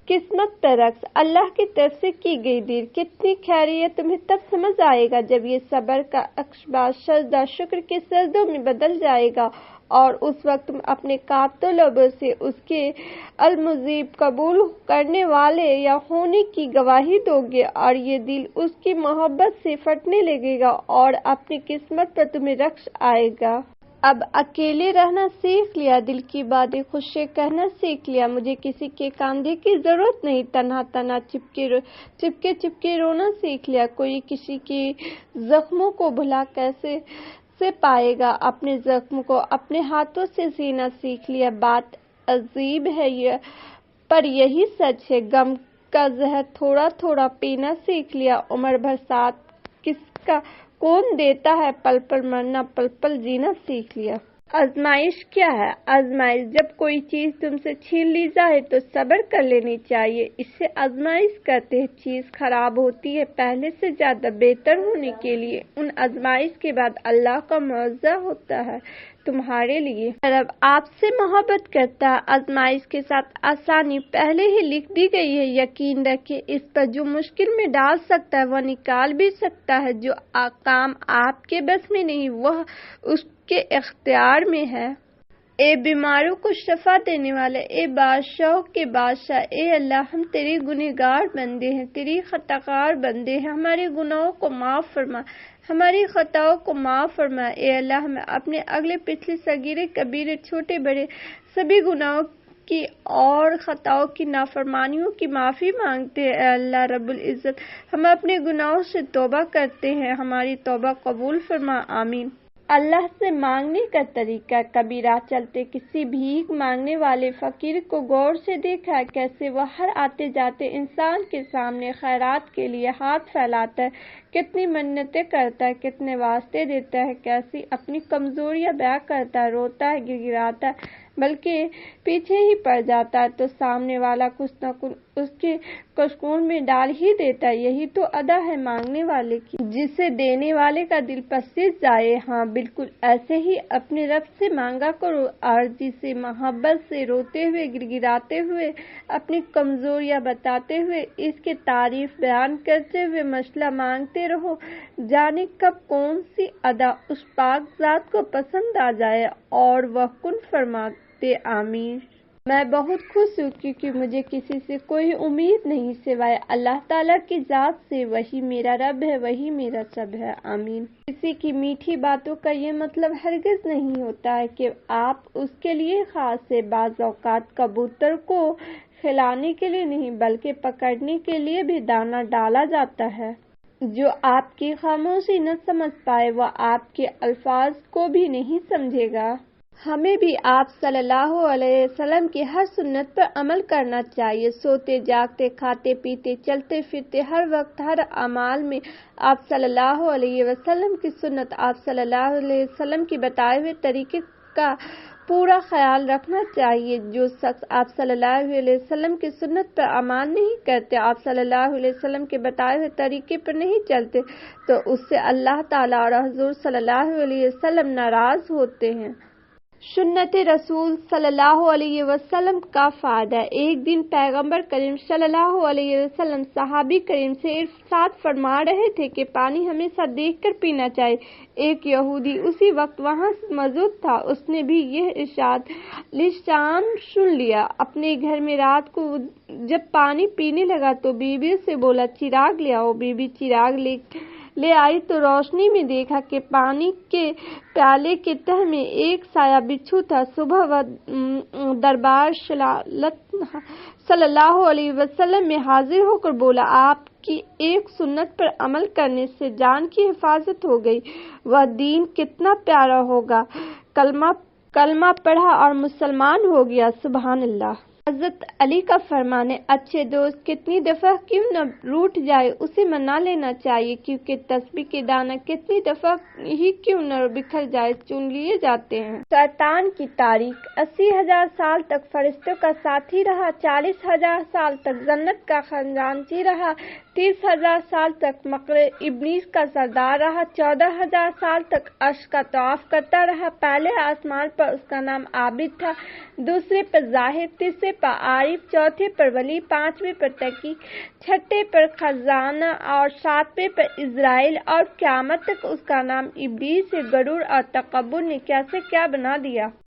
قسمت پر رقص اللہ کی طرف سے کی گئی دیر کتنی خیریت تمہیں تب سمجھ آئے گا جب یہ صبر کا اقبال سجدہ شکر کے سجدوں میں بدل جائے گا، اور اس وقت تم اپنے کانپتے لبوں سے اس کے المجیب قبول کرنے والے یا ہونے کی گواہی دو گے، اور یہ دل اس کی محبت سے پھٹنے لگے گا اور اپنی قسمت پر تمہیں رقص آئے گا۔ اب اکیلے رہنا سیکھ لیا، دل کی باتیں خود سے کہنا سیکھ لیا، مجھے کسی کے کاندھے کی ضرورت نہیں، تنہا تنہا چپکے رونا سیکھ لیا، کوئی کسی کے زخموں کو بھلا کیسے سے پائے گا، اپنے زخم کو اپنے ہاتھوں سے سینا سیکھ لیا۔ بات عجیب ہے پر یہی سچ ہے، غم کا زہر تھوڑا تھوڑا پینا سیکھ لیا، عمر بھر ساتھ کس کا کون دیتا ہے، پل پل مرنا پل پل جینا سیکھ لیا۔ آزمائش کیا ہے؟ آزمائش جب کوئی چیز تم سے چھین لی جائے تو صبر کر لینی چاہیے، اسے آزمائش کہتے ہیں۔ چیز خراب ہوتی ہے پہلے سے زیادہ بہتر ہونے کے لیے، ان آزمائش کے بعد اللہ کا معاوضہ ہوتا ہے تمہارے لیے۔ رب آپ سے محبت کرتا ہے، آزمائش کے ساتھ آسانی پہلے ہی لکھ دی گئی ہے، یقین رکھیں اس پر جو مشکل میں ڈال سکتا ہے وہ نکال بھی سکتا ہے، جو کام آپ کے بس میں نہیں وہ اس کے اختیار میں ہے۔ اے بیماروں کو شفا دینے والے، اے بادشاہوں کے بادشاہ، اے اللہ ہم تیرے گنہگار بندے ہیں، تیری خطاکار بندے ہیں، ہمارے گناہوں کو معاف فرما، ہماری خطاؤں کو معاف فرما۔ اے اللہ ہم اپنے اگلے پچھلے صغیرے کبیرے چھوٹے بڑے سبھی گناہوں کی اور خطاؤں کی نافرمانیوں کی معافی مانگتے ہیں۔ اے اللہ رب العزت ہم اپنے گناہوں سے توبہ کرتے ہیں، ہماری توبہ قبول فرما، آمین۔ اللہ سے مانگنے کا طریقہ، کبھی راہ چلتے کسی بھیک مانگنے والے فقیر کو غور سے دیکھا ہے، کیسے وہ ہر آتے جاتے انسان کے سامنے خیرات کے لیے ہاتھ پھیلاتا ہے، کتنی منتیں کرتا ہے، کتنے واسطے دیتا ہے، کیسی اپنی کمزوریاں بیاں کرتا ہے، روتا ہے، گڑگڑاتا ہے، بلکہ پیچھے ہی پڑ جاتا ہے تو سامنے والا کچھ نہ کچھ اس کے کشکول میں ڈال ہی دیتا ہے۔ یہی تو ادا ہے مانگنے والے کی، جسے دینے والے کا دل پسند جائے۔ ہاں بالکل ایسے ہی اپنے رب سے مانگا کرو، عاجزی سے، محبت سے، روتے ہوئے، گڑگڑاتے ہوئے، اپنی کمزوریاں بتاتے ہوئے، اس کی تعریف بیان کرتے ہوئے مسئلہ مانگتے رہو، جانے کب کون سی ادا اس پاک ذات کو پسند آ جائے اور وہ کن فرماتے آمین۔ میں بہت خوش ہوں کیونکہ مجھے کسی سے کوئی امید نہیں سوائے اللہ تعالیٰ کی ذات سے، وہی میرا رب ہے، وہی میرا سب ہے، آمین۔ کسی کی میٹھی باتوں کا یہ مطلب ہرگز نہیں ہوتا ہے کہ آپ اس کے لیے خاص ہے، بعض اوقات کبوتر کو کھلانے کے لیے نہیں بلکہ پکڑنے کے لیے بھی دانہ ڈالا جاتا ہے۔ جو آپ کی خاموشی نہ سمجھ پائے وہ آپ کے الفاظ کو بھی نہیں سمجھے گا۔ ہمیں بھی آپ صلی اللہ علیہ وسلم کی ہر سنت پر عمل کرنا چاہیے، سوتے جاگتے کھاتے پیتے چلتے پھرتے ہر وقت ہر اعمال میں آپ صلی اللہ علیہ وسلم کی سنت، آپ صلی اللہ علیہ وسلم کی بتائے ہوئے طریقے کا پورا خیال رکھنا چاہیے۔ جو شخص آپ صلی اللہ علیہ وسلم کی سنت پر عمل نہیں کرتے، آپ صلی اللہ علیہ وسلم کے بتائے ہوئے طریقے پر نہیں چلتے تو اس سے اللہ تعالیٰ اور حضور صلی اللہ علیہ وسلم ناراض ہوتے ہیں۔ سنت رسول صلی اللہ علیہ وسلم کا فائدہ۔ ایک دن پیغمبر کریم صلی اللہ علیہ وسلم صحابی کریم سے ارشاد فرما رہے تھے کہ پانی ہمیشہ دیکھ کر پینا چاہیے۔ ایک یہودی اسی وقت وہاں موجود تھا، اس نے بھی یہ ارشاد لسان سن لیا۔ اپنے گھر میں رات کو جب پانی پینے لگا تو بیوی سے بولا چراغ لے آؤ۔ بیوی چراغ لے آئی تو روشنی میں دیکھا کہ پانی کے پیالے کے تہہ میں ایک سایہ بچھو تھا۔ صبح وہ دربار صلی اللہ علیہ وسلم میں حاضر ہو کر بولا، آپ کی ایک سنت پر عمل کرنے سے جان کی حفاظت ہو گئی، وہ دین کتنا پیارا ہوگا۔ کلمہ پڑھا اور مسلمان ہو گیا، سبحان اللہ۔ حضرت علی کا فرمان ہے، اچھے دوست کتنی دفعہ کیوں نہ روٹھ جائے اسے منا لینا چاہیے، کیونکہ تسبیح کے دانہ کتنی دفعہ ہی کیوں نہ بکھر جائے چن لیے جاتے ہیں۔ شیطان کی تاریخ 80,000 سال تک فرشتوں کا ساتھی رہا، 40,000 سال تک جنت کا خزانچی رہا، 30,000 سال تک مکر ابلیس کا سردار رہا، 14,000 سال تک عرش کا طواف کرتا رہا۔ پہلے آسمان پر اس کا نام عابد تھا، دوسرے پر ظاہر، تیسرے پر عارف، چوتھے پر ولی، پانچویں پر تحقیق، چھٹے پر خزانہ اور ساتویں پر عزرائیل، اور قیامت تک اس کا نام ابلیس ہے۔ غرور اور تکبر نے کیا سے کیا بنا دیا۔